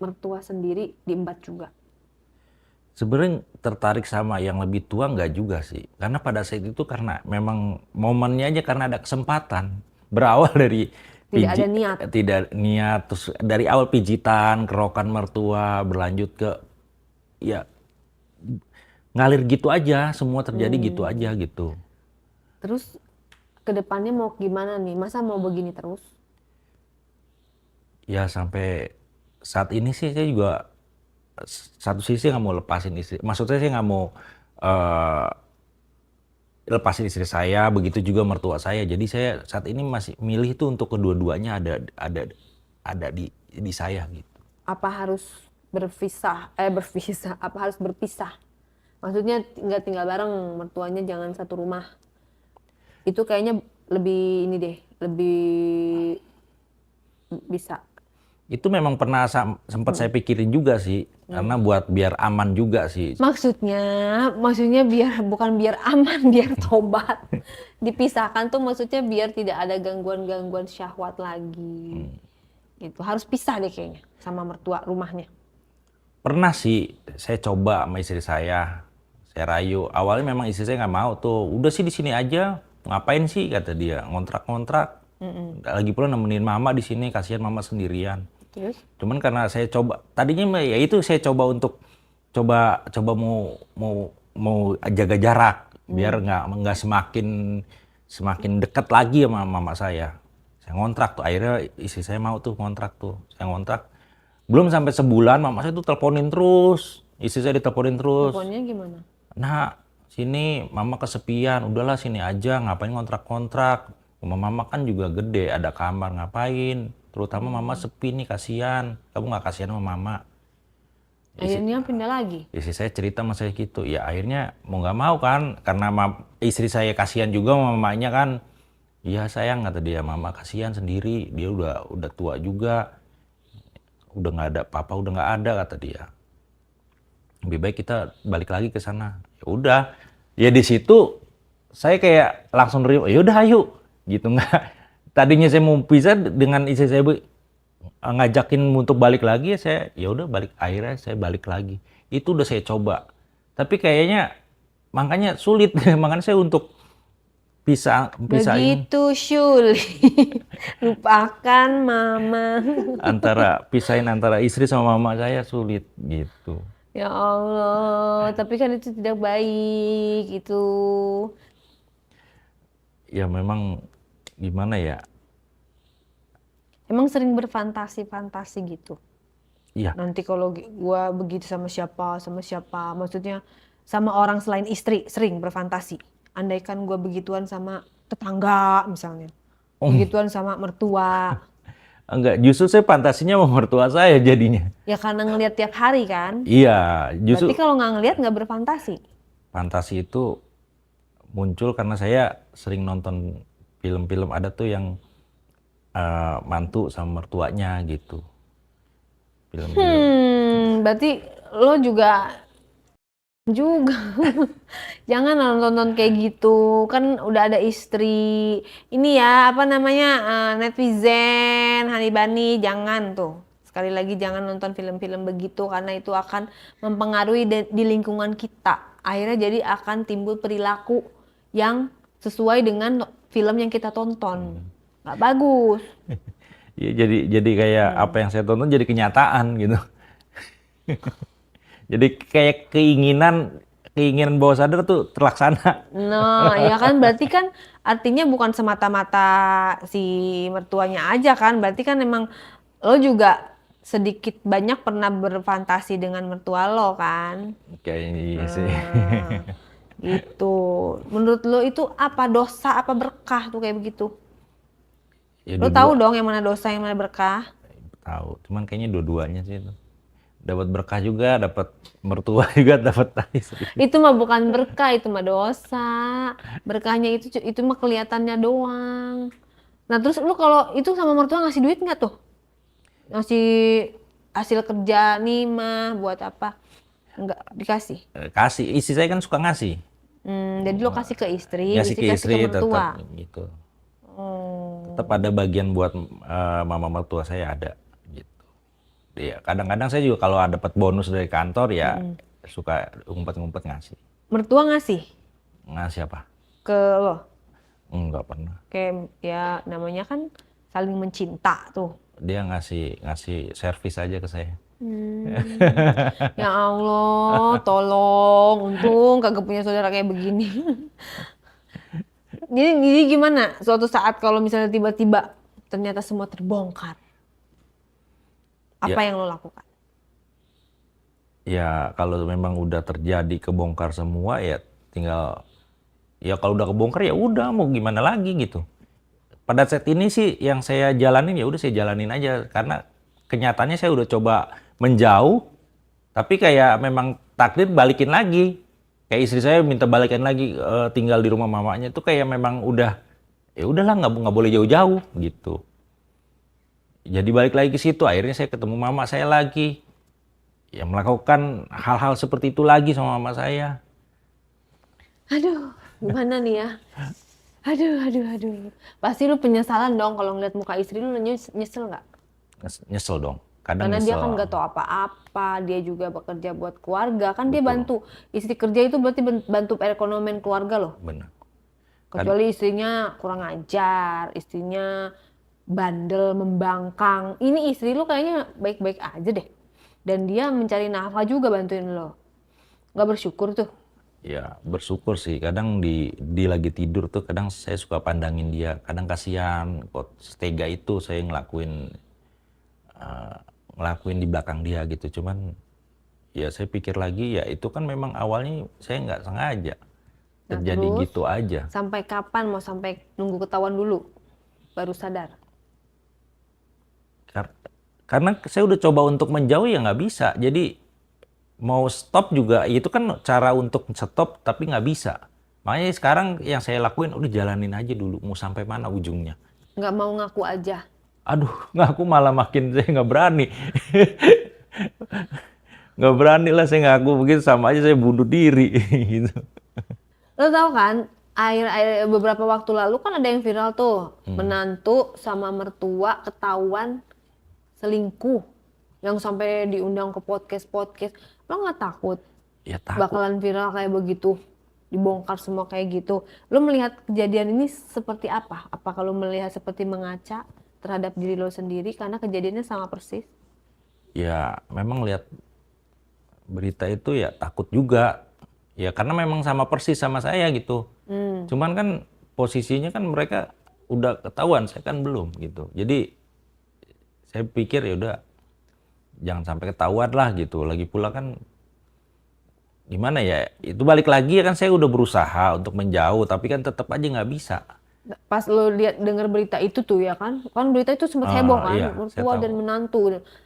mertua sendiri diembat juga? Sebenarnya tertarik sama yang lebih tua nggak juga sih. Karena pada saat itu karena memang momennya aja karena ada kesempatan. Berawal dari Tidak ada niat. tidak niat, terus dari awal pijitan, kerokan mertua, berlanjut ke ya ngalir gitu aja, semua terjadi gitu aja gitu. Terus ke depannya mau gimana nih? Masa mau begini terus? Ya sampai saat ini sih saya juga satu sisi nggak mau lepasin istri. Maksudnya saya nggak mau eh, lepasin istri saya, begitu juga mertua saya. Jadi saya saat ini masih milih tuh untuk kedua-duanya ada di saya gitu. Apa harus berpisah, apa harus berpisah? Maksudnya nggak tinggal bareng, mertuanya jangan satu rumah. Itu kayaknya lebih ini deh, lebih bisa. Itu memang pernah sempat saya pikirin juga sih, karena buat biar aman juga sih. Maksudnya bukan biar aman, biar tobat. Dipisahkan tuh maksudnya biar tidak ada gangguan-gangguan syahwat lagi. Gitu. Harus pisah deh kayaknya sama mertua rumahnya. Pernah sih saya coba sama istri saya rayu. Awalnya memang istri saya nggak mau tuh. Udah sih di sini aja, ngapain sih kata dia, ngontrak-ngontrak. Lagi pula nemenin mama di sini, kasihan mama sendirian. Terus? Cuman karena saya coba, tadinya ya itu saya coba untuk coba mau mau mau jaga jarak biar nggak semakin dekat lagi sama mama saya. Saya ngontrak tuh, akhirnya istri saya mau tuh ngontrak tuh. Saya ngontrak. Belum sampai sebulan mama saya tuh teleponin terus. Istri saya diteleponin terus. Teleponnya gimana? Nah, sini mama kesepian, udahlah sini aja, ngapain kontrak-kontrak. Rumah mama kan juga gede, ada kamar, ngapain. Terutama mama sepi nih, kasihan. Kamu nggak kasihan sama mama? Akhirnya pindah lagi. Istri saya cerita sama saya gitu. Ya akhirnya mau nggak mau kan, karena istri saya kasihan juga sama mamanya kan. Iya sayang kata dia, mama kasihan sendiri, dia udah tua juga. Udah nggak ada papa, udah nggak ada kata dia. Lebih baik kita balik lagi ke sana. Ya udah, ya di situ saya kayak langsung nerima. Ya udah ayo, gitu nggak. Tadinya saya mau pisah dengan istri saya ngajakin untuk balik lagi, ya udah balik. Akhirnya saya balik lagi. Itu udah saya coba, tapi kayaknya makanya sulit. Makanya saya untuk pisah ini Begitu sulit. Lupakan mama. pisahin antara istri sama mama saya sulit gitu. Ya Allah, tapi kan itu tidak baik itu. Ya memang gimana ya? Emang sering berfantasi-fantasi gitu. Iya, Nanti kalau gua begitu sama siapa, maksudnya sama orang selain istri, sering berfantasi. Andaikan gua begituan sama tetangga misalnya. oh, Begituan sama mertua. enggak, justru saya fantasinya sama mertua saya jadinya. Ya karena ngelihat tiap hari kan. Iya, Berarti justru kalau nggak ngelihat nggak berfantasi. fantasi itu muncul karena saya sering nonton film-film ada tuh yang mantu sama mertuanya gitu. Film-film. Berarti lo juga jangan nonton kayak gitu kan udah ada istri ini ya apa namanya netizen Hani Bani jangan tuh sekali lagi jangan nonton film-film begitu karena itu akan mempengaruhi di lingkungan kita akhirnya jadi akan timbul perilaku yang sesuai dengan film yang kita tonton nggak bagus. Ya, jadi kayak apa yang saya tonton jadi kenyataan gitu. Jadi kayak keinginan bawah sadar tuh terlaksana. Nah, ya kan berarti kan artinya bukan semata-mata si mertuanya aja kan, berarti kan emang lo juga sedikit banyak pernah berfantasi dengan mertua lo kan. Kayaknya iya sih. Nah, gitu. Menurut lo itu apa dosa apa berkah tuh kayak begitu? Ya Lo tahu dua-dua dong yang mana dosa yang mana berkah? tahu. Cuman kayaknya dua-duanya sih itu. Dapat berkah juga, dapat mertua juga, dapat istri. Itu mah bukan berkah, itu mah dosa. Berkahnya itu mah kelihatannya doang. Nah, terus lu kalau itu sama mertua ngasih duit nggak tuh? Ngasih hasil kerja nih mah buat apa? Nggak dikasih. Kasih, istri saya kan suka ngasih. Jadi lo kasih ke istri, Ngasih istri ke kasih istri ke tetap mertua. gitu. Oh, Tetap ada bagian buat mama mertua saya ada gitu. Ya kadang-kadang saya juga kalau dapat bonus dari kantor ya suka ngumpet-ngumpet ngasih. Mertua ngasih Ngasih apa? ke lo? Enggak pernah. Kayak ya namanya kan saling mencinta tuh. Dia ngasih ngasih servis aja ke saya. Ya Allah, tolong. Untung kagak punya saudara kayak begini. Jadi gimana suatu saat kalau misalnya tiba-tiba ternyata semua terbongkar? Apa Ya, yang lo lakukan? ya kalau memang udah terjadi kebongkar semua ya tinggal ya kalau udah kebongkar ya udah mau gimana lagi gitu. Pada saat ini sih yang saya jalanin ya udah saya jalanin aja karena kenyataannya saya udah coba menjauh tapi kayak memang takdir balikin lagi. Kayak istri saya minta balikin lagi tinggal di rumah mamanya itu kayak memang udah ya udahlah nggak boleh jauh-jauh gitu. Jadi balik lagi ke situ akhirnya saya ketemu mama saya lagi. Ya melakukan hal-hal seperti itu lagi sama mama saya. Aduh, gimana nih ya? Aduh. Pasti lu penyesalan dong kalau ngeliat muka istri lu nyesel nggak? Nyesel dong. Kadang Karena dia nyesel. kan nggak tahu apa-apa, dia juga bekerja buat keluarga, kan dia Betul. bantu. Istri kerja itu berarti bantu perekonomian keluarga loh. Benar. Kecuali istrinya kurang ajar, istrinya bandel, membangkang. Ini istri lu kayaknya baik-baik aja deh. Dan dia mencari nafkah juga bantuin lo. Nggak bersyukur tuh. Ya bersyukur sih. Kadang di lagi tidur tuh kadang saya suka pandangin dia. Kadang kasihan kok setega itu saya ngelakuin di belakang dia gitu. Cuman ya saya pikir lagi ya itu kan memang awalnya saya nggak sengaja. Nah, Terjadi terus gitu aja. sampai kapan mau sampai nunggu ketahuan dulu baru sadar? Karena saya udah coba untuk menjauh ya nggak bisa. Jadi mau stop juga itu kan cara untuk stop tapi nggak bisa. Makanya sekarang yang saya lakuin udah jalanin aja dulu mau sampai mana ujungnya. Nggak mau ngaku aja. Aduh, nggak aku malah makin saya nggak berani. Nggak berani lah saya ngaku begitu sama aja saya bunuh diri gitu. Lo tau kan, beberapa waktu lalu kan ada yang viral tuh, menantu sama mertua ketahuan selingkuh, yang sampai diundang ke podcast. Lo nggak takut Ya takut. bakalan viral kayak begitu, dibongkar semua kayak gitu? Lo melihat kejadian ini seperti apa? Apakah lo melihat seperti mengaca terhadap diri lo sendiri karena kejadiannya sama persis? Ya memang lihat berita itu ya takut juga. Ya karena memang sama persis sama saya gitu. Cuman kan posisinya kan mereka udah ketahuan, saya kan belum gitu. Jadi saya pikir ya udah jangan sampai ketahuan lah gitu. Lagi pula kan gimana ya? Itu balik lagi ya kan saya udah berusaha untuk menjauh tapi kan tetap aja nggak bisa. Pas lo lihat dengar berita itu tuh ya kan berita itu sempat heboh kan, Iya, saya mertua tahu. dan menantu.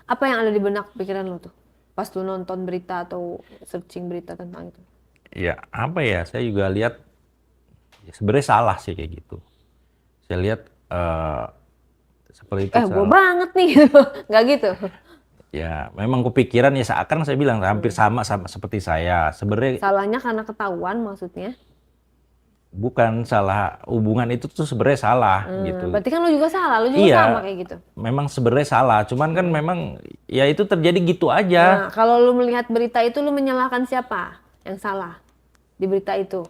Apa yang ada di benak pikiran lo tuh pas lo nonton berita atau searching berita tentang itu? Ya apa ya? Saya juga lihat ya sebenarnya salah sih kayak gitu. Saya lihat seperti itu Gue salah. banget nih, nggak gitu. Ya memang kepikiran ya seakan saya bilang hampir sama seperti saya. Sebenarnya Salahnya karena ketahuan maksudnya. bukan salah hubungan itu tuh sebenarnya salah gitu. Berarti kan lo juga salah, lo juga Iya, sama kayak gitu. memang sebenarnya salah. Cuman kan memang ya itu terjadi gitu aja. Nah, kalau lo melihat berita itu lo menyalahkan siapa yang salah di berita itu?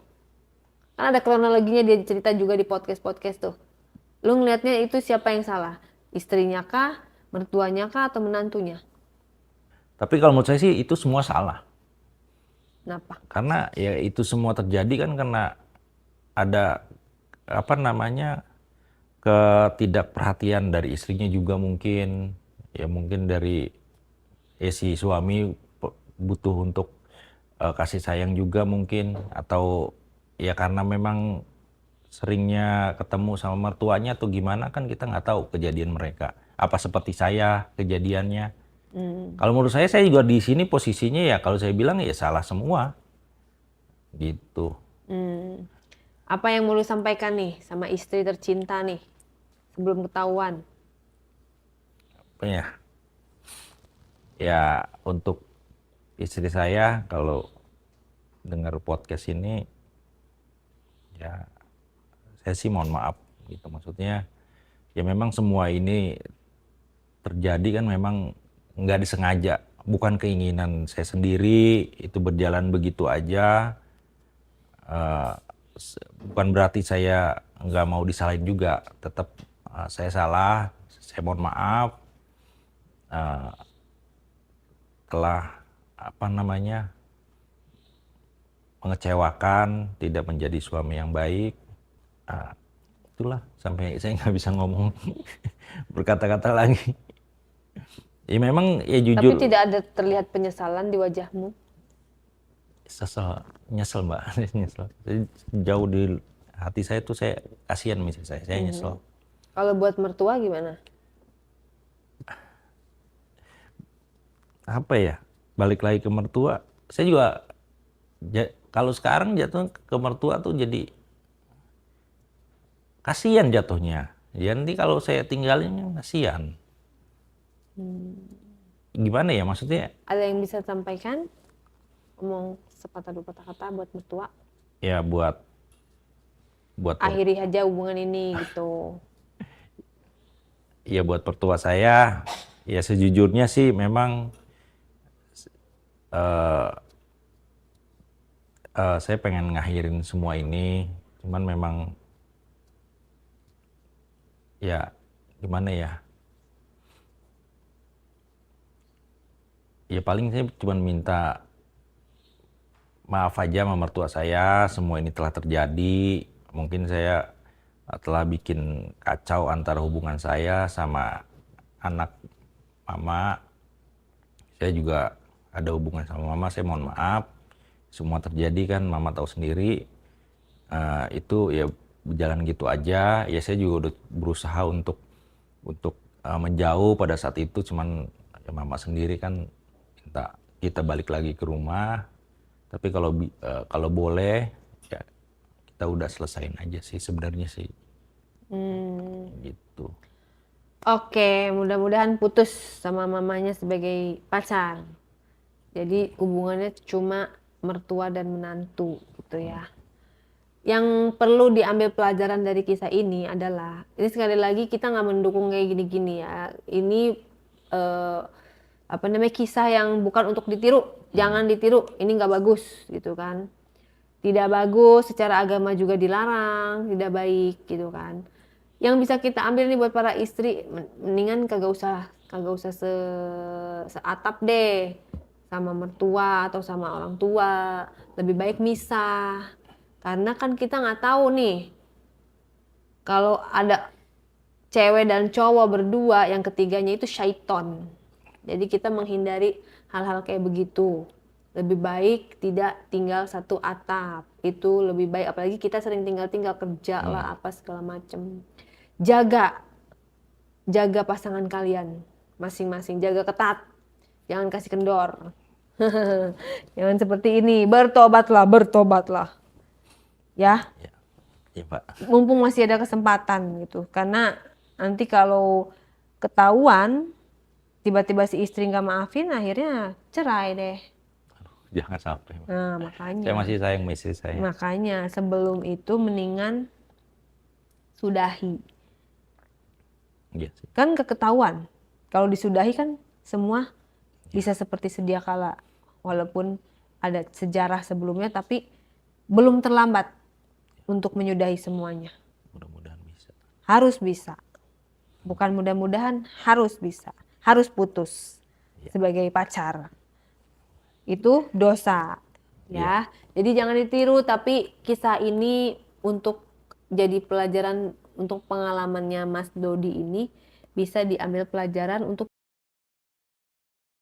Kan ada kronologinya, dia cerita juga di podcast tuh. Lo ngelihatnya itu siapa yang salah? Istrinya kah, mertuanya kah, atau menantunya? Tapi kalau menurut saya sih itu semua salah. Kenapa? Karena ya itu semua terjadi kan karena ada apa namanya ketidakperhatian dari istrinya juga mungkin. Ya mungkin dari si suami butuh untuk kasih sayang juga mungkin atau ya karena memang seringnya ketemu sama mertuanya atau gimana kan kita nggak tahu kejadian mereka apa seperti saya kejadiannya. Kalau menurut saya juga di sini posisinya ya kalau saya bilang ya salah semua gitu. Apa yang mau lu sampaikan nih sama istri tercinta nih sebelum ketahuan? Apa ya untuk istri saya kalau dengar podcast ini ya saya sih mohon maaf gitu, maksudnya ya memang semua ini terjadi kan memang nggak disengaja, bukan keinginan saya sendiri, itu berjalan begitu aja. Eh, Bukan berarti saya nggak mau disalahin juga, tetap saya salah, saya mohon maaf. Eh, Telah apa namanya mengecewakan, tidak menjadi suami yang baik. Ah, itulah sampai saya nggak bisa ngomong berkata-kata lagi. Ya memang ya Tapi jujur tidak ada terlihat penyesalan di wajahmu. nyesel mbak, nyesel. Jadi jauh di hati saya tuh saya kasihan sama istri saya nyesel. Kalau buat mertua gimana? Apa ya? Balik lagi ke mertua, saya juga kalau sekarang jatuh ke mertua tuh jadi kasihan jatuhnya. Ya nanti kalau saya tinggalin kasihan. Gimana ya maksudnya? Ada yang bisa sampaikan? Ngomong sepatah dua patah kata buat mertua. Ya buat Akhiri aja hubungan ini gitu. ya buat mertua saya, ya sejujurnya sih memang eh, saya pengen ngakhirin semua ini, cuman memang ya gimana ya? Ya paling saya cuma minta maaf aja sama mertua saya, semua ini telah terjadi. Mungkin saya telah bikin kacau antara hubungan saya sama anak mama. Saya juga ada hubungan sama mama, saya mohon maaf. Semua terjadi kan, mama tahu sendiri. Itu ya berjalan gitu aja. Ya saya juga udah berusaha untuk menjauh pada saat itu, cuman ya mama sendiri kan minta kita balik lagi ke rumah. Tapi kalau boleh ya kita udah selesain aja sih sebenarnya sih. Gitu. Oke, mudah-mudahan putus sama mamanya sebagai pacar. Jadi hubungannya cuma mertua dan menantu gitu ya. Yang perlu diambil pelajaran dari kisah ini adalah, ini sekali lagi kita nggak mendukung kayak gini-gini ya. Ini apa namanya, kisah yang bukan untuk ditiru. Jangan ditiru, ini nggak bagus gitu kan. Tidak bagus, secara agama juga dilarang, tidak baik gitu kan. Yang bisa kita ambil nih buat para istri, mendingan kagak usah seatap deh sama mertua atau sama orang tua. Lebih baik misah. Karena kan kita nggak tahu nih, kalau ada cewek dan cowok berdua, yang ketiganya itu syaiton. Jadi kita menghindari hal-hal kayak begitu. Lebih baik tidak tinggal satu atap. Itu lebih baik, apalagi kita sering tinggal-tinggal kerja lah apa segala macem. Jaga pasangan kalian masing-masing, jaga ketat. Jangan kasih kendor. Jangan seperti ini, bertobatlah. Ya. Ya Pak. Mumpung masih ada kesempatan gitu. Karena nanti kalau ketahuan tiba-tiba si istri nggak maafin, akhirnya cerai deh. Jangan sampai. Pak. Nah, makanya. Saya masih sayang sama istri saya. Makanya sebelum itu mendingan sudahi. Iya sih. Kan keketahuan. Kalau disudahi kan semua bisa seperti sedia kala. Walaupun ada sejarah sebelumnya, tapi belum terlambat untuk menyudahi semuanya. Mudah-mudahan bisa. Harus bisa. Bukan mudah-mudahan, harus bisa. Harus putus sebagai pacar. Itu dosa. Ya. Jadi jangan ditiru, tapi kisah ini untuk jadi pelajaran, untuk pengalamannya Mas Dodi ini bisa diambil pelajaran untuk